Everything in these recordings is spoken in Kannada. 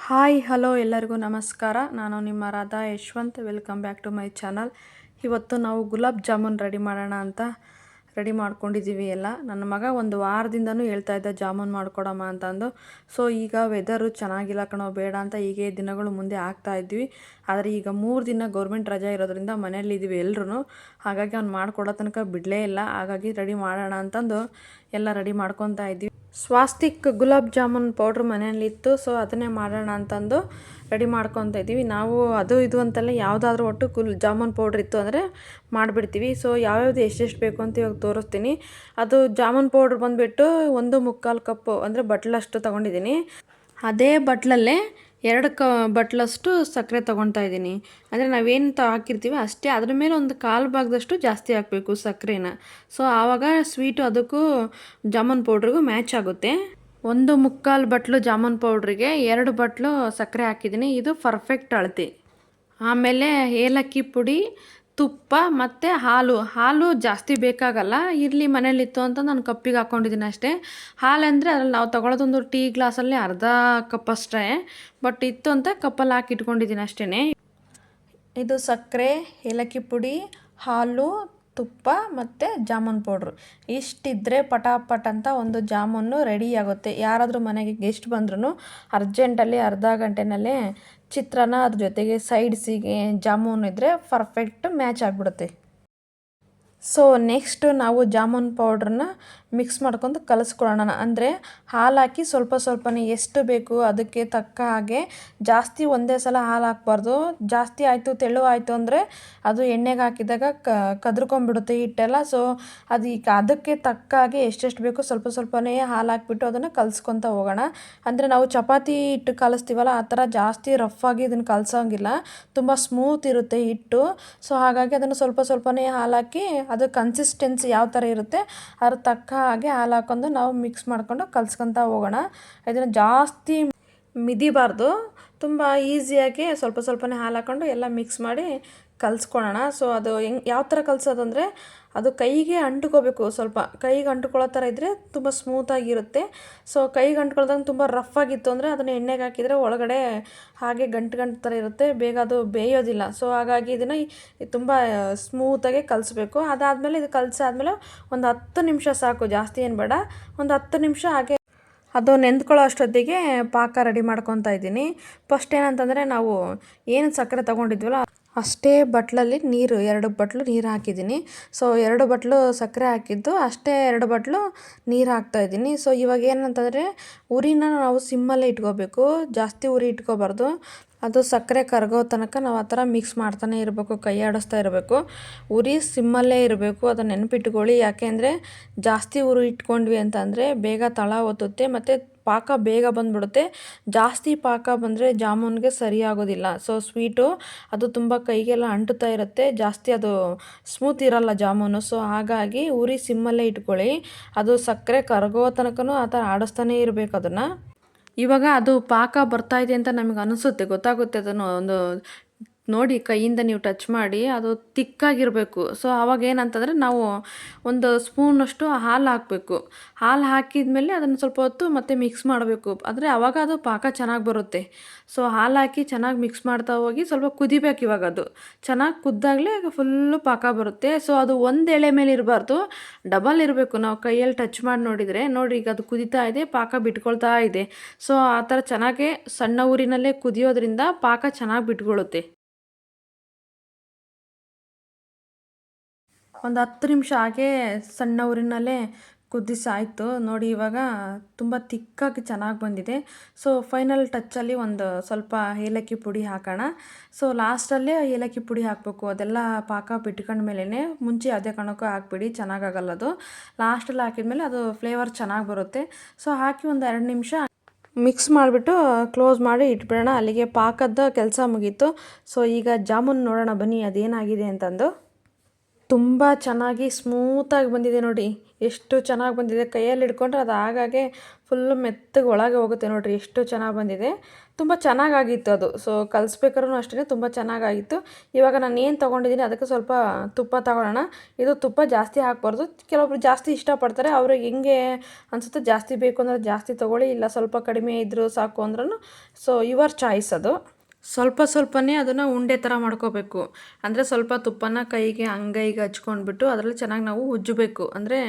ಹಾಯ್ ಹಲೋ ಎಲ್ಲರಿಗೂ ನಮಸ್ಕಾರ. ನಾನು ನಿಮ್ಮ Radha Yashwant. Welcome back to my channel. ಇವತ್ತು ನಾವು ಗುಲಾಬ್ ಜಾಮೂನ್ ರೆಡಿ ಮಾಡೋಣ ಅಂತ ರೆಡಿ ಮಾಡ್ಕೊಂಡಿದ್ದೀವಿ ಎಲ್ಲ. ನನ್ನ ಮಗ ಒಂದು ವಾರದಿಂದನೂ ಹೇಳ್ತಾ ಇದ್ದ ಜಾಮೂನ್ ಮಾಡ್ಕೊಡಮ್ಮ ಅಂತಂದು. ಸೊ ಈಗ ವೆದರು ಚೆನ್ನಾಗಿಲ್ಲ ಕಣೋ, ಬೇಡ ಅಂತ ಹೀಗೆ ದಿನಗಳು ಮುಂದೆ ಆಗ್ತಾ ಇದ್ವಿ. ಆದರೆ ಈಗ 3 ದಿನ ಗೌರ್ಮೆಂಟ್ ರಜೆ ಇರೋದ್ರಿಂದ ಮನೆಯಲ್ಲಿದ್ದೀವಿ ಎಲ್ಲರೂ. ಹಾಗಾಗಿ ಅವ್ನು ಮಾಡಿಕೊಡೋ ತನಕ ಬಿಡಲೇ ಇಲ್ಲ. ಹಾಗಾಗಿ ರೆಡಿ ಮಾಡೋಣ ಅಂತಂದು ಎಲ್ಲ ರೆಡಿ ಮಾಡ್ಕೊತಾ ಇದ್ವಿ. ಸ್ವಾಸ್ತಿಕ್ ಗುಲಾಬ್ ಜಾಮೂನ್ ಪೌಡ್ರ್ ಮನೆಯಲ್ಲಿತ್ತು. ಸೊ ಅದನ್ನೇ ಮಾಡೋಣ ಅಂತಂದು ರೆಡಿ ಮಾಡ್ಕೊತಾ ಇದ್ದೀವಿ. ನಾವು ಅದು ಇದು ಅಂತಲ್ಲ, ಯಾವುದಾದ್ರೂ ಒಟ್ಟು ಜಾಮೂನ್ ಪೌಡ್ರ್ ಇತ್ತು ಅಂದರೆ ಮಾಡಿಬಿಡ್ತೀವಿ. ಸೊ ಯಾವ್ಯಾವುದು ಎಷ್ಟೆಷ್ಟು ಬೇಕು ಅಂತ ಇವಾಗ ತೋರಿಸ್ತೀನಿ. ಅದು ಜಾಮೂನ್ ಪೌಡ್ರ್ ಬಂದುಬಿಟ್ಟು 1 ಕಪ್ಪು ಅಂದರೆ ಬಟ್ಲಷ್ಟು ತೊಗೊಂಡಿದ್ದೀನಿ. ಅದೇ ಬಟ್ಲಲ್ಲೇ 2 ಬಟ್ಲಷ್ಟು ಸಕ್ಕರೆ ತೊಗೊತಾ ಇದ್ದೀನಿ. ಅಂದರೆ ನಾವೇನು ಹಾಕಿರ್ತೀವಿ ಅಷ್ಟೇ, ಅದ್ರ ಮೇಲೆ ಒಂದು 1/4 ಭಾಗದಷ್ಟು ಜಾಸ್ತಿ ಹಾಕಬೇಕು ಸಕ್ಕರೆನ. ಸೊ ಆವಾಗ ಸ್ವೀಟು ಅದಕ್ಕೂ ಜಾಮೂನ್ ಪೌಡ್ರಿಗೂ ಮ್ಯಾಚ್ ಆಗುತ್ತೆ. 1/4 ಬಟ್ಲು ಜಾಮೂನ್ ಪೌಡ್ರಿಗೆ 2 ಬಟ್ಲು ಸಕ್ಕರೆ ಹಾಕಿದ್ದೀನಿ. ಇದು ಪರ್ಫೆಕ್ಟ್ ಅಳತೆ. ಆಮೇಲೆ ಏಲಕ್ಕಿ ಪುಡಿ, ತುಪ್ಪ ಮತ್ತು ಹಾಲು ಜಾಸ್ತಿ ಬೇಕಾಗಲ್ಲ. ಇರಲಿ ಮನೇಲಿತ್ತು ಅಂತ ನಾನು ಕಪ್ಪಿಗೆ ಹಾಕ್ಕೊಂಡಿದ್ದೀನಿ ಅಷ್ಟೇ. ಹಾಲೆಂದರೆ ಅದ್ರಲ್ಲಿ ನಾವು ತೊಗೊಳೋದೊಂದು ಟೀ ಗ್ಲಾಸಲ್ಲಿ ಅರ್ಧ ಕಪ್ ಅಷ್ಟೇ. ಬಟ್ ಇತ್ತು ಅಂತ ಕಪ್ಪಲ್ಲಿ ಹಾಕಿ ಇಟ್ಕೊಂಡಿದ್ದೀನಿ ಅಷ್ಟೇ. ಇದು ಸಕ್ಕರೆ, ಏಲಕ್ಕಿ ಪುಡಿ, ಹಾಲು, ತುಪ್ಪ ಮತ್ತು ಜಾಮೂನ್ ಪೌಡ್ರು ಇಷ್ಟಿದ್ದರೆ ಪಟಾಪಟ್ ಅಂತ ಒಂದು ಜಾಮೂನು ರೆಡಿ ಆಗುತ್ತೆ. ಯಾರಾದರೂ ಮನೆಗೆ ಗೆಸ್ಟ್ ಬಂದ್ರೂ ಅರ್ಜೆಂಟಲ್ಲಿ ಅರ್ಧ ಗಂಟೆನಲ್ಲೇ ಚಿತ್ರಾನ್ನ, ಅದ್ರ ಜೊತೆಗೆ ಸೈಡ್ಸಿಗೆ ಜಾಮೂನ್ ಇದ್ದರೆ ಪರ್ಫೆಕ್ಟ್ ಮ್ಯಾಚ್ ಆಗಿಬಿಡುತ್ತೆ. ಸೊ ನೆಕ್ಸ್ಟು ನಾವು ಜಾಮೂನ್ ಪೌಡ್ರನ್ನ ಮಿಕ್ಸ್ ಮಾಡ್ಕೊಂಡು ಕಲಿಸ್ಕೊಳ್ಳೋಣ. ಅಂದರೆ ಹಾಲು ಹಾಕಿ ಸ್ವಲ್ಪನೇ ಎಷ್ಟು ಬೇಕು ಅದಕ್ಕೆ ತಕ್ಕ ಹಾಗೆ. ಜಾಸ್ತಿ ಒಂದೇ ಸಲ ಹಾಲು ಹಾಕ್ಬಾರ್ದು. ಜಾಸ್ತಿ ಆಯಿತು, ತೆಳು ಆಯಿತು ಅಂದರೆ ಅದು ಎಣ್ಣೆಗೆ ಹಾಕಿದಾಗ ಕದ್ರಕೊಂಬಿಡುತ್ತೆ ಹಿಟ್ಟೆಲ್ಲ. ಸೊ ಅದಕ್ಕೆ ತಕ್ಕ ಹಾಗೆ ಎಷ್ಟೆಷ್ಟು ಬೇಕು ಸ್ವಲ್ಪನೇ ಹಾಲು ಹಾಕ್ಬಿಟ್ಟು ಅದನ್ನು ಕಲಿಸ್ಕೊತ ಹೋಗೋಣ. ಅಂದರೆ ನಾವು ಚಪಾತಿ ಹಿಟ್ಟು ಕಲಿಸ್ತೀವಲ್ಲ ಆ ಥರ ಜಾಸ್ತಿ ರಫಾಗಿ ಇದನ್ನು ಕಲಸೋಂಗಿಲ್ಲ. ತುಂಬ ಸ್ಮೂತ್ ಇರುತ್ತೆ ಹಿಟ್ಟು. ಸೊ ಹಾಗಾಗಿ ಅದನ್ನು ಸ್ವಲ್ಪನೇ ಹಾಲು ಹಾಕಿ ಅದು ಕನ್ಸಿಸ್ಟೆನ್ಸಿ ಯಾವ ಥರ ಇರುತ್ತೆ ಅದ್ರ ತಕ್ಕ ಹಾಗೆ ಹಾಲು ಹಾಕ್ಕೊಂಡು ನಾವು ಮಿಕ್ಸ್ ಮಾಡ್ಕೊಂಡು ಕಲ್ಸ್ಕೊತಾ ಹೋಗೋಣ. ಇದನ್ನು ಜಾಸ್ತಿ ಮಿದಿಬಾರ್ದು. ತುಂಬ ಈಸಿಯಾಗಿ ಸ್ವಲ್ಪನೇ ಹಾಲು ಹಾಕ್ಕೊಂಡು ಎಲ್ಲ ಮಿಕ್ಸ್ ಮಾಡಿ ಕಲಿಸ್ಕೊಳ್ಳೋಣ. ಸೊ ಅದು ಯಾವ ಥರ ಕಲಿಸೋದು ಅಂದರೆ ಅದು ಕೈಗೆ ಅಂಟ್ಕೋಬೇಕು. ಸ್ವಲ್ಪ ಕೈಗೆ ಅಂಟ್ಕೊಳ್ಳೋ ಥರ ಇದ್ದರೆ ತುಂಬ ಸ್ಮೂತಾಗಿರುತ್ತೆ. ಸೊ ಕೈಗೆ ಅಂಟ್ಕೊಳ್ದಂಗೆ ತುಂಬ ರಫ್ ಆಗಿತ್ತು ಅಂದರೆ ಅದನ್ನು ಎಣ್ಣೆಗೆ ಹಾಕಿದರೆ ಒಳಗಡೆ ಹಾಗೆ ಗಂಟು ಥರ ಇರುತ್ತೆ, ಬೇಗ ಅದು ಬೇಯೋದಿಲ್ಲ. ಸೊ ಹಾಗಾಗಿ ಇದನ್ನು ತುಂಬ ಸ್ಮೂತಾಗೆ ಕಲಿಸ್ಬೇಕು. ಅದಾದಮೇಲೆ ಇದು ಕಲಸಾದ್ಮೇಲೆ ಒಂದು 10 ನಿಮಿಷ ಸಾಕು, ಜಾಸ್ತಿ ಏನು ಬೇಡ. ಒಂದು 10 ನಿಮಿಷ ಹಾಗೆ ಅದು ನೆಂದ್ಕೊಳ್ಳೋ ಅಷ್ಟೊತ್ತಿಗೆ ಪಾಕ ರೆಡಿ ಮಾಡ್ಕೊತಾ ಇದ್ದೀನಿ. ಫಸ್ಟ್ ಏನಂತಂದರೆ ನಾವು ಏನು ಸಕ್ಕರೆ ತೊಗೊಂಡಿದ್ವಲ್ಲ ಅಷ್ಟೇ ಬಟ್ಲಲ್ಲಿ ನೀರು 2 ಬಟ್ಲು ನೀರು ಹಾಕಿದ್ದೀನಿ. ಸೊ 2 ಬಟ್ಲು ಸಕ್ಕರೆ ಹಾಕಿದ್ದು ಅಷ್ಟೇ 2 ಬಟ್ಲು ನೀರು ಹಾಕ್ತಾಯಿದ್ದೀನಿ. ಸೊ ಇವಾಗ ಏನಂತಂದರೆ ಉರಿನ ನಾವು ಸಿಮ್ಮಲ್ಲೇ ಇಟ್ಕೋಬೇಕು, ಜಾಸ್ತಿ ಉರಿ ಇಟ್ಕೋಬಾರ್ದು. ಅದು ಸಕ್ಕರೆ ಕರಗೋ ತನಕ ನಾವು ಆ ಥರ ಮಿಕ್ಸ್ ಮಾಡ್ತಾನೆ ಇರಬೇಕು, ಕೈ ಆಡಿಸ್ತಾ ಇರಬೇಕು. ಉರಿ ಸಿಮ್ಮಲ್ಲೇ ಇರಬೇಕು, ಅದನ್ನು ನೆನಪಿಟ್ಕೊಳ್ಳಿ. ಯಾಕೆಂದರೆ ಜಾಸ್ತಿ ಉರಿ ಇಟ್ಕೊಂಡ್ವಿ ಅಂತಂದರೆ ಬೇಗ ತಳ ಒತ್ತುತ್ತೆ ಮತ್ತು ಪಾಕ ಬೇಗ ಬಂದುಬಿಡುತ್ತೆ. ಜಾಸ್ತಿ ಪಾಕ ಬಂದರೆ ಜಾಮೂನ್ಗೆ ಸರಿಯಾಗೋದಿಲ್ಲ. ಸೊ ಸ್ವೀಟು ಅದು ತುಂಬ ಕೈಗೆಲ್ಲ ಅಂಟುತ್ತಾ ಇರುತ್ತೆ, ಜಾಸ್ತಿ ಅದು ಸ್ಮೂತ್ ಇರಲ್ಲ ಜಾಮೂನು. ಸೊ ಹಾಗಾಗಿ ಉರಿ ಸಿಮ್ಮಲ್ಲೇ ಇಟ್ಕೊಳ್ಳಿ. ಅದು ಸಕ್ಕರೆ ಕರಗೋ ತನಕನೂ ಆ ಥರ ಆಡಿಸ್ತಾನೇ ಇರಬೇಕು ಅದನ್ನು. ಇವಾಗ ಅದು ಪಾಕ ಬರ್ತಾಯಿದೆ ಅಂತ ನಮಗೆ ಅನಿಸುತ್ತೆ, ಗೊತ್ತಾಗುತ್ತೆ. ಅದನ್ನು ಒಂದು ನೋಡಿ ಕೈಯಿಂದ ನೀವು ಟಚ್ ಮಾಡಿ ಅದು ತಿಕ್ಕಾಗಿರಬೇಕು. ಸೊ ಆವಾಗ ಏನಂತಂದರೆ ನಾವು ಒಂದು ಸ್ಪೂನಷ್ಟು ಹಾಲು ಹಾಕಬೇಕು. ಹಾಲು ಹಾಕಿದ ಅದನ್ನು ಸ್ವಲ್ಪ ಹೊತ್ತು ಮತ್ತೆ ಮಿಕ್ಸ್ ಮಾಡಬೇಕು. ಆದರೆ ಆವಾಗ ಅದು ಪಾಕ ಚೆನ್ನಾಗಿ ಬರುತ್ತೆ. ಸೊ ಹಾಲು ಹಾಕಿ ಚೆನ್ನಾಗಿ ಮಿಕ್ಸ್ ಮಾಡ್ತಾ ಹೋಗಿ ಸ್ವಲ್ಪ ಕುದಿಬೇಕು. ಇವಾಗ ಅದು ಚೆನ್ನಾಗಿ ಕುದ್ದಾಗಲೇ ಫುಲ್ಲು ಪಾಕ ಬರುತ್ತೆ. ಸೊ ಅದು ಒಂದು ಎಳೆ ಮೇಲೆ ಇರಬಾರ್ದು, ಡಬಲ್ ಇರಬೇಕು. ನಾವು ಕೈಯಲ್ಲಿ ಟಚ್ ಮಾಡಿ ನೋಡಿದರೆ ನೋಡಿ, ಈಗ ಅದು ಕುದೀತಾ ಇದೆ, ಪಾಕ ಬಿಟ್ಕೊಳ್ತಾ ಇದೆ. ಸೊ ಆ ಥರ ಚೆನ್ನಾಗೇ ಸಣ್ಣ ಊರಿನಲ್ಲೇ ಕುದಿಯೋದ್ರಿಂದ ಪಾಕ ಚೆನ್ನಾಗಿ ಬಿಟ್ಕೊಳ್ಳುತ್ತೆ. ಒಂದು 10 ನಿಮಿಷ ಹಾಗೇ ಸಣ್ಣ ಊರಿನಲ್ಲೇ ಕುದಿಸಾಯಿತು ನೋಡಿ. ಇವಾಗ ತುಂಬ ತಿಕ್ಕಾಗಿ ಚೆನ್ನಾಗಿ ಬಂದಿದೆ. ಸೊ ಫೈನಲ್ ಟಚ್ಚಲ್ಲಿ ಒಂದು ಸ್ವಲ್ಪ ಏಲಕ್ಕಿ ಪುಡಿ ಹಾಕೋಣ. ಸೊ ಲಾಸ್ಟಲ್ಲೇ ಏಲಕ್ಕಿ ಪುಡಿ ಹಾಕಬೇಕು. ಅದೆಲ್ಲ ಪಾಕ ಬಿಟ್ಕೊಂಡ್ಮೇಲೆ ಮುಂಚೆ ಅದೇ ಕಾರಣಕ್ಕೂ ಹಾಕ್ಬಿಡಿ, ಚೆನ್ನಾಗಾಗಲ್ಲ ಅದು. ಲಾಸ್ಟಲ್ಲಿ ಹಾಕಿದ್ಮೇಲೆ ಅದು ಫ್ಲೇವರ್ ಚೆನ್ನಾಗಿ ಬರುತ್ತೆ. ಸೊ ಹಾಕಿ ಒಂದು 2 ನಿಮಿಷ ಮಿಕ್ಸ್ ಮಾಡಿಬಿಟ್ಟು ಕ್ಲೋಸ್ ಮಾಡಿ ಇಟ್ಬಿಡೋಣ. ಅಲ್ಲಿಗೆ ಪಾಕದ ಕೆಲಸ ಮುಗೀತು. ಸೊ ಈಗ ಜಾಮೂನ್ ನೋಡೋಣ ಬನ್ನಿ ಅದೇನಾಗಿದೆ ಅಂತಂದು. ತುಂಬ ಚೆನ್ನಾಗಿ ಸ್ಮೂತಾಗಿ ಬಂದಿದೆ ನೋಡಿ. ಎಷ್ಟು ಚೆನ್ನಾಗಿ ಬಂದಿದೆ. ಕೈಯಲ್ಲಿ ಹಿಡ್ಕೊಂಡ್ರೆ ಅದು ಆಗಾಗೆ ಫುಲ್ಲು ಮೆತ್ತಗೆ ಒಳಗೆ ಹೋಗುತ್ತೆ ನೋಡಿರಿ, ಎಷ್ಟು ಚೆನ್ನಾಗಿ ಬಂದಿದೆ. ತುಂಬ ಚೆನ್ನಾಗಾಗಿತ್ತು ಅದು. ಸೊ ಕಲಿಸ್ಬೇಕಾದ್ರೂ ಅಷ್ಟೇ ತುಂಬ ಚೆನ್ನಾಗಾಗಿತ್ತು. ಇವಾಗ ನಾನು ಏನು ತೊಗೊಂಡಿದ್ದೀನಿ ಅದಕ್ಕೆ ಸ್ವಲ್ಪ ತುಪ್ಪ ತಗೊಳ್ಳೋಣ. ಇದು ತುಪ್ಪ ಜಾಸ್ತಿ ಹಾಕ್ಬಾರ್ದು, ಕೆಲವೊಬ್ರು ಜಾಸ್ತಿ ಇಷ್ಟಪಡ್ತಾರೆ, ಅವ್ರಿಗೆ ಹೆಂಗೆ ಅನಿಸುತ್ತೆ ಜಾಸ್ತಿ ಬೇಕು ಅಂದರೆ ಜಾಸ್ತಿ ತೊಗೊಳ್ಳಿ, ಇಲ್ಲ ಸ್ವಲ್ಪ ಕಡಿಮೆ ಇದ್ದರೂ ಸಾಕು ಅಂದ್ರೂ. ಸೊ ಯುವರ್ ಚಾಯ್ಸ್ ಅದು. ಸ್ವಲ್ಪ ಸ್ವಲ್ಪನೇ ಅದನ್ನು ಉಂಡೆ ಥರ ಮಾಡ್ಕೋಬೇಕು. ಅಂದರೆ ಸ್ವಲ್ಪ ತುಪ್ಪನ ಕೈಗೆ ಅಂಗೈಗೆ ಹಚ್ಕೊಂಡ್ಬಿಟ್ಟು ಅದರಲ್ಲಿ ಚೆನ್ನಾಗಿ ನಾವು ಉಜ್ಜಬೇಕು. ಅಂದರೆ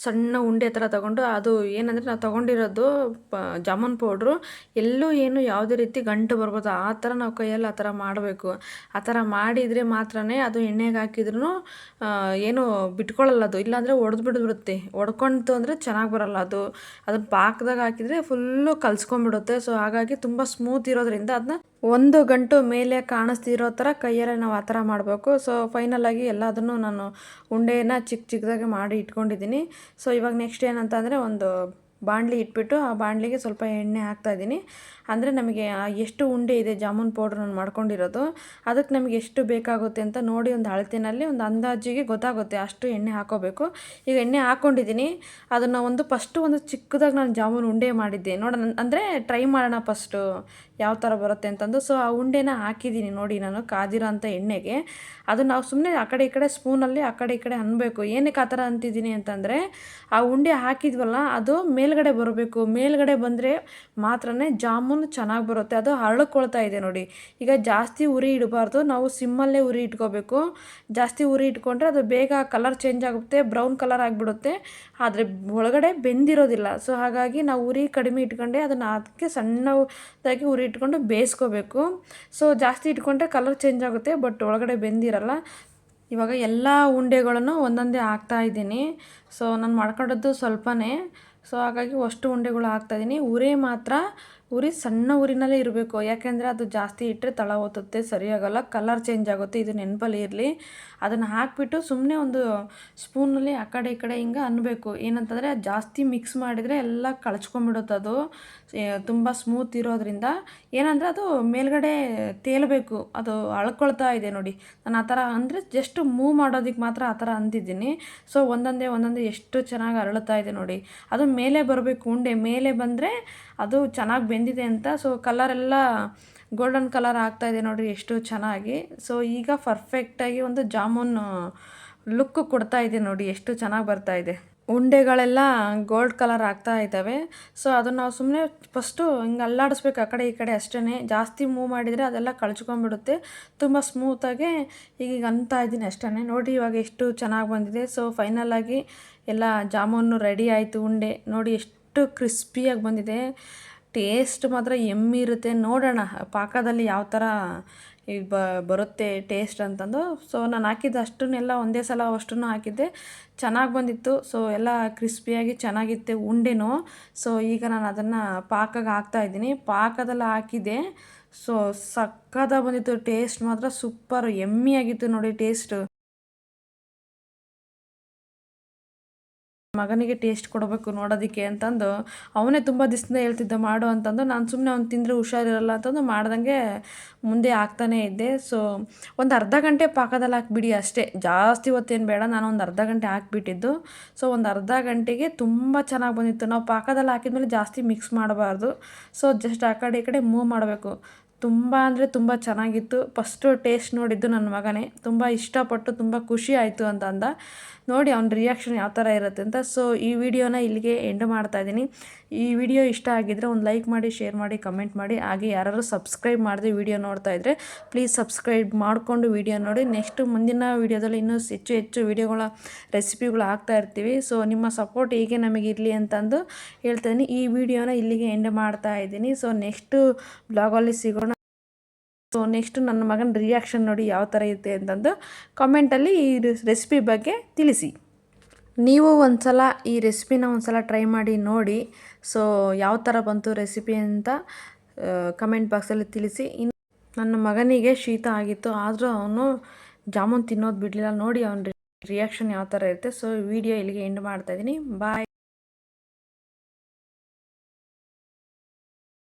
ಸಣ್ಣ ಉಂಡೆ ಥರ ತೊಗೊಂಡು, ಅದು ಏನಂದರೆ ನಾವು ತೊಗೊಂಡಿರೋದು ಜಾಮೂನ್ ಪೌಡ್ರು ಎಲ್ಲೂ ಏನು ಯಾವುದೇ ರೀತಿ ಗಂಟು ಬರ್ಬೋದು ಆ ಥರ ನಾವು ಕೈಯಲ್ಲಿ ಆ ಥರ ಮಾಡಬೇಕು. ಆ ಥರ ಮಾಡಿದರೆ ಮಾತ್ರನೇ ಅದು ಎಣ್ಣೆಗೆ ಹಾಕಿದ್ರೂ ಏನು ಬಿಟ್ಕೊಳ್ಳಲ್ಲ ಅದು, ಇಲ್ಲಾಂದರೆ ಒಡೆದ್ಬಿಡ್ಬಿಡುತ್ತೆ. ಒಡ್ಕೊಂತು ಅಂದರೆ ಚೆನ್ನಾಗಿ ಬರೋಲ್ಲ ಅದು. ಅದನ್ನು ಪಾಕದಾಗ ಹಾಕಿದರೆ ಫುಲ್ಲು ಕಲ್ಸ್ಕೊಂಡ್ಬಿಡುತ್ತೆ. ಸೊ ಹಾಗಾಗಿ ತುಂಬ ಸ್ಮೂತ್ ಇರೋದ್ರಿಂದ ಅದನ್ನ ಒಂದು ಗಂಟು ಮೇಲೆ ಕಾಣಿಸ್ತಿರೋ ಥರ ಕೈಯಲ್ಲೇ ನಾವು ಆ ಥರ ಮಾಡಬೇಕು. ಸೊ ಫೈನಲಾಗಿ ಎಲ್ಲದನ್ನು ನಾನು ಉಂಡೆನ ಚಿಕ್ಕ ಚಿಕ್ಕದಾಗಿ ಮಾಡಿ ಇಟ್ಕೊಂಡಿದ್ದೀನಿ. ಸೊ ಇವಾಗ ನೆಕ್ಸ್ಟ್ ಏನಂತ ಅಂದರೆ ಒಂದು ಬಾಣಲಿ ಇಟ್ಬಿಟ್ಟು ಆ ಬಾಣಲಿಗೆ ಸ್ವಲ್ಪ ಎಣ್ಣೆ ಹಾಕ್ತಾಯಿದ್ದೀನಿ. ಅಂದರೆ ನಮಗೆ ಎಷ್ಟು ಉಂಡೆ ಇದೆ ಜಾಮೂನ್ ಪೌಡ್ರ್ ನಾನು ಮಾಡ್ಕೊಂಡಿರೋದು, ಅದಕ್ಕೆ ನಮಗೆ ಎಷ್ಟು ಬೇಕಾಗುತ್ತೆ ಅಂತ ನೋಡಿ ಒಂದು ಅಳತೆನಲ್ಲಿ ಒಂದು ಅಂದಾಜಿಗೆ ಗೊತ್ತಾಗುತ್ತೆ, ಅಷ್ಟು ಎಣ್ಣೆ ಹಾಕೋಬೇಕು. ಈಗ ಎಣ್ಣೆ ಹಾಕ್ಕೊಂಡಿದ್ದೀನಿ. ಅದನ್ನು ಫಸ್ಟು ಒಂದು ಚಿಕ್ಕದಾಗಿ ನಾನು ಜಾಮೂನ್ ಉಂಡೆ ಮಾಡಿದ್ದೆ ನೋಡೋಣ, ಅಂದರೆ ಟ್ರೈ ಮಾಡೋಣ ಫಸ್ಟು ಯಾವ ಥರ ಬರುತ್ತೆ ಅಂತಂದು. ಸೊ ಆ ಉಂಡೆನ ಹಾಕಿದ್ದೀನಿ ನೋಡಿ ನಾನು ಕಾದಿರೋ ಅಂಥ ಎಣ್ಣೆಗೆ. ಅದು ನಾವು ಸುಮ್ಮನೆ ಆ ಕಡೆ ಈ ಕಡೆ ಸ್ಪೂನಲ್ಲಿ ಆ ಕಡೆ ಈ ಕಡೆ ಅನ್ಬೇಕು. ಏನಕ್ಕೆ ಆ ಥರ ಅಂತಿದ್ದೀನಿ ಅಂತಂದರೆ, ಆ ಉಂಡೆ ಹಾಕಿದ್ವಲ್ಲ ಅದು ಮೇಲ್ಗಡೆ ಬರಬೇಕು. ಮೇಲ್ಗಡೆ ಬಂದರೆ ಮಾತ್ರನೇ ಜಾಮೂನ್ ಚೆನ್ನಾಗಿ ಬರುತ್ತೆ. ಅದು ಹರಳ್ಕೊಳ್ತಾ ಇದೆ ನೋಡಿ. ಈಗ ಜಾಸ್ತಿ ಉರಿ ಇಡಬಾರ್ದು, ನಾವು ಸಿಮ್ಮಲ್ಲೇ ಉರಿ ಇಟ್ಕೋಬೇಕು. ಜಾಸ್ತಿ ಉರಿ ಇಟ್ಕೊಂಡ್ರೆ ಅದು ಬೇಗ ಕಲರ್ ಚೇಂಜ್ ಆಗುತ್ತೆ, ಬ್ರೌನ್ ಕಲರ್ ಆಗಿಬಿಡುತ್ತೆ, ಆದರೆ ಒಳಗಡೆ ಬೆಂದಿರೋದಿಲ್ಲ. ಸೊ ಹಾಗಾಗಿ ನಾವು ಉರಿ ಕಡಿಮೆ ಇಟ್ಕೊಂಡೆ ಅದನ್ನು ಅದಕ್ಕೆ ಸಣ್ಣದಾಗಿ ಉರಿ ಇಟ್ಕೊಂಡು ಬೇಯಿಸ್ಕೋಬೇಕು. ಸೊ ಜಾಸ್ತಿ ಇಟ್ಕೊಂಡ್ರೆ ಕಲರ್ ಚೇಂಜ್ ಆಗುತ್ತೆ, ಬಟ್ ಒಳಗಡೆ ಬೆಂದಿರಲ್ಲ. ಇವಾಗ ಎಲ್ಲ ಉಂಡೆಗಳನ್ನು ಒಂದೊಂದೇ ಹಾಕ್ತಾಯಿದ್ದೀನಿ. ಸೊ ನಾನು ಮಾಡ್ಕೊಂಡದ್ದು ಸ್ವಲ್ಪನೇ, ಸೊ ಹಾಗಾಗಿ ಅಷ್ಟು ಉಂಡೆಗಳು ಹಾಕ್ತಾಯಿದ್ದೀನಿ. ಉರಿ ಸಣ್ಣ ಉರಿನಲ್ಲೇ ಇರಬೇಕು, ಯಾಕೆಂದರೆ ಅದು ಜಾಸ್ತಿ ಇಟ್ಟರೆ ತಳ ಓದುತ್ತೆ, ಸರಿಯಾಗಲ್ಲ, ಕಲರ್ ಚೇಂಜ್ ಆಗುತ್ತೆ. ಇದು ನೆನಪಲ್ಲಿ ಇರಲಿ. ಅದನ್ನು ಹಾಕಿಬಿಟ್ಟು ಸುಮ್ಮನೆ ಒಂದು ಸ್ಪೂನಲ್ಲಿ ಆ ಕಡೆ ಈ ಕಡೆ ಹಿಂಗೆ ಅನ್ನಬೇಕು. ಏನಂತಂದರೆ ಜಾಸ್ತಿ ಮಿಕ್ಸ್ ಮಾಡಿದರೆ ಎಲ್ಲ ಕಳಚ್ಕೊಂಡ್ಬಿಡುತ್ತೆ. ಅದು ತುಂಬ ಸ್ಮೂತ್ ಇರೋದ್ರಿಂದ ಏನಂದರೆ ಅದು ಮೇಲ್ಗಡೆ ತೇಲಬೇಕು, ಅದು ಅಳ್ಕೊಳ್ತಾ ಇದೆ ನೋಡಿ. ನಾನು ಆ ಥರ ಅಂದರೆ ಜಸ್ಟ್ ಮೂವ್ ಮಾಡೋದಕ್ಕೆ ಮಾತ್ರ ಆ ಥರ ಅಂತಿದ್ದೀನಿ. ಸೊ ಒಂದೊಂದೇ ಎಷ್ಟು ಚೆನ್ನಾಗಿ ಅರಳುತ್ತಾ ಇದೆ ನೋಡಿ. ಅದು ಮೇಲೆ ಬರಬೇಕು, ಉಂಡೆ ಮೇಲೆ ಬಂದರೆ ಅದು ಚೆನ್ನಾಗಿ ಬೆಂದಿದೆ ಅಂತ. ಸೊ ಕಲರೆಲ್ಲ ಗೋಲ್ಡನ್ ಕಲರ್ ಆಗ್ತಾಯಿದೆ ನೋಡಿರಿ ಎಷ್ಟು ಚೆನ್ನಾಗಿ. ಸೊ ಈಗ ಪರ್ಫೆಕ್ಟಾಗಿ ಒಂದು ಜಾಮೂನ್ ಲುಕ್ ಕೊಡ್ತಾ ಇದೆ ನೋಡಿ, ಎಷ್ಟು ಚೆನ್ನಾಗಿ ಬರ್ತಾ ಇದೆ. ಉಂಡೆಗಳೆಲ್ಲ ಗೋಲ್ಡ್ ಕಲರ್ ಆಗ್ತಾ ಇದ್ದಾವೆ. ಸೊ ಅದನ್ನು ನಾವು ಸುಮ್ಮನೆ ಫಸ್ಟು ಹಿಂಗೆ ಅಲ್ಲಾಡಿಸ್ಬೇಕು ಆ ಕಡೆ ಈ ಕಡೆ ಅಷ್ಟೇ. ಜಾಸ್ತಿ ಮೂವ್ ಮಾಡಿದರೆ ಅದೆಲ್ಲ ಕಳ್ಚ್ಕೊಂಡ್ಬಿಡುತ್ತೆ. ತುಂಬ ಸ್ಮೂತಾಗಿ ಈಗ ಅಂತಾ ಇದ್ದೀನಿ ಅಷ್ಟೇ ನೋಡಿ. ಇವಾಗ ಎಷ್ಟು ಚೆನ್ನಾಗಿ ಬಂದಿದೆ. ಸೊ ಫೈನಲಾಗಿ ಎಲ್ಲ ಜಾಮೂನು ರೆಡಿ ಆಯಿತು. ಉಂಡೆ ನೋಡಿ ಎಷ್ಟು ಕ್ರಿಸ್ಪಿಯಾಗಿ ಬಂದಿದೆ. ಟೇಸ್ಟ್ ಮಾತ್ರ ಯಮ್ಮಿ ಇರುತ್ತೆ. ನೋಡೋಣ ಪಾಕದಲ್ಲಿ ಯಾವ ಥರ ಈಗ ಬರುತ್ತೆ ಟೇಸ್ಟ್ ಅಂತಂದು. ಸೊ ನಾನು ಹಾಕಿದ್ದು ಅಷ್ಟನ್ನೆಲ್ಲ ಒಂದೇ ಸಲ ಅಷ್ಟನ್ನು ಹಾಕಿದ್ದೆ, ಚೆನ್ನಾಗಿ ಬಂದಿತ್ತು. ಸೊ ಎಲ್ಲ ಕ್ರಿಸ್ಪಿಯಾಗಿ ಚೆನ್ನಾಗಿತ್ತು ಉಂಡೆನೂ. ಸೊ ಈಗ ನಾನು ಅದನ್ನು ಪಾಕಕ್ಕೆ ಹಾಕ್ತಾಯಿದ್ದೀನಿ. ಪಾಕದಲ್ಲಿ ಹಾಕಿದ್ದೆ. ಸೊ ಸಕ್ಕತ್ತಾಗಿ ಬಂದಿತ್ತು, ಟೇಸ್ಟ್ ಮಾತ್ರ ಸೂಪರ್ ಯಮ್ಮಿ ಆಗಿತ್ತು ನೋಡಿ ಟೇಸ್ಟು. ಮಗನಿಗೆ ಟೇಸ್ಟ್ ಕೊಡಬೇಕು ನೋಡೋದಕ್ಕೆ ಅಂತಂದು ಅವನೇ ತುಂಬ ದಿವಸದಿಂದ ಹೇಳ್ತಿದ್ದ ಮಾಡು ಅಂತಂದು. ನಾನು ಸುಮ್ಮನೆ ಅವ್ನು ತಿಂದರೆ ಹುಷಾರಿರಲ್ಲ ಅಂತಂದು ಮಾಡ್ದಂಗೆ ಮುಂದೆ ಹಾಕ್ತಾನೇ ಇದ್ದೆ. ಸೊ ಒಂದು ಅರ್ಧ ಗಂಟೆ ಪಾಕದಲ್ಲಿ ಹಾಕ್ಬಿಡಿ ಅಷ್ಟೇ, ಜಾಸ್ತಿ ಹೊತ್ತೇನು ಬೇಡ. ನಾನು ಒಂದು ಅರ್ಧ ಗಂಟೆ ಹಾಕ್ಬಿಟ್ಟಿದ್ದು. ಸೊ ಒಂದು ಅರ್ಧ ಗಂಟೆಗೆ ತುಂಬ ಚೆನ್ನಾಗಿ ಬಂದಿತ್ತು. ನಾವು ಪಾಕದಲ್ಲಿ ಹಾಕಿದ್ಮೇಲೆ ಜಾಸ್ತಿ ಮಿಕ್ಸ್ ಮಾಡಬಾರ್ದು. ಸೊ ಜಸ್ಟ್ ಆ ಕಡೆ ಈ ಕಡೆ ಮೂವ್ ಮಾಡಬೇಕು. ತುಂಬ ಅಂದರೆ ತುಂಬ ಚೆನ್ನಾಗಿತ್ತು. ಫಸ್ಟು ಟೇಸ್ಟ್ ನೋಡಿದ್ದು ನನ್ನ ಮಗನೇ, ತುಂಬ ಇಷ್ಟಪಟ್ಟು ತುಂಬ ಖುಷಿ ಆಯಿತು ಅಂತ ಅಂದ. ನೋಡಿ ಅವ್ನ ರಿಯಾಕ್ಷನ್ ಯಾವ ಥರ ಇರುತ್ತೆ ಅಂತ. ಸೊ ಈ ವಿಡಿಯೋನ ಇಲ್ಲಿಗೆ ಎಂಡ್ ಮಾಡ್ತಾಯಿದ್ದೀನಿ. ಈ ವಿಡಿಯೋ ಇಷ್ಟ ಆಗಿದ್ದರೆ ಒಂದು ಲೈಕ್ ಮಾಡಿ, ಶೇರ್ ಮಾಡಿ, ಕಮೆಂಟ್ ಮಾಡಿ. ಹಾಗೆ ಯಾರಾದರೂ ಸಬ್ಸ್ಕ್ರೈಬ್ ಮಾಡದೆ ವಿಡಿಯೋ ನೋಡ್ತಾ ಇದ್ದರೆ ಪ್ಲೀಸ್ ಸಬ್ಸ್ಕ್ರೈಬ್ ಮಾಡಿಕೊಂಡು ವಿಡಿಯೋ ನೋಡಿ. ನೆಕ್ಸ್ಟು ಮುಂದಿನ ವಿಡಿಯೋದಲ್ಲಿ ಇನ್ನೂ ಹೆಚ್ಚು ವಿಡಿಯೋಗಳ ರೆಸಿಪಿಗಳು ಹಾಕ್ತಾ ಇರ್ತೀವಿ. ಸೊ ನಿಮ್ಮ ಸಪೋರ್ಟ್ ಹೀಗೆ ನಮಗೆ ಇರಲಿ ಅಂತಂದು ಹೇಳ್ತಾಯಿದ್ದೀನಿ. ಈ ವಿಡಿಯೋನ ಇಲ್ಲಿಗೆ ಎಂಡ್ ಮಾಡ್ತಾ ಇದ್ದೀನಿ. ಸೊ ನೆಕ್ಸ್ಟು ಬ್ಲಾಗಲ್ಲಿ ಸಿಗೋಣ. ಸೊ ನೆಕ್ಸ್ಟು ನನ್ನ ಮಗನ ರಿಯಾಕ್ಷನ್ ನೋಡಿ ಯಾವ ಥರ ಇರುತ್ತೆ ಅಂತಂದು ಕಾಮೆಂಟಲ್ಲಿ ಈ ರೆಸಿಪಿ ಬಗ್ಗೆ ತಿಳಿಸಿ. ನೀವು ಒಂದ್ಸಲ ಈ ರೆಸಿಪಿನ ಒಂದ್ಸಲ ಟ್ರೈ ಮಾಡಿ ನೋಡಿ. ಸೊ ಯಾವ ಥರ ಬಂತು ರೆಸಿಪಿ ಅಂತ ಕಮೆಂಟ್ ಬಾಕ್ಸಲ್ಲಿ ತಿಳಿಸಿ. ಇನ್ನು ನನ್ನ ಮಗನಿಗೆ ಶೀತ ಆಗಿತ್ತು, ಆದರೂ ಅವನು ಜಾಮೂನ್ ತಿನ್ನೋದು ಬಿಡಲಿಲ್ಲ. ನೋಡಿ ಅವನ ರಿಯಾಕ್ಷನ್ ಯಾವ ಥರ ಇರುತ್ತೆ. ಸೊ ವಿಡಿಯೋ ಇಲ್ಲಿಗೆ ಎಂಡ್ ಮಾಡ್ತಾಯಿದ್ದೀನಿ. ಬಾಯ್.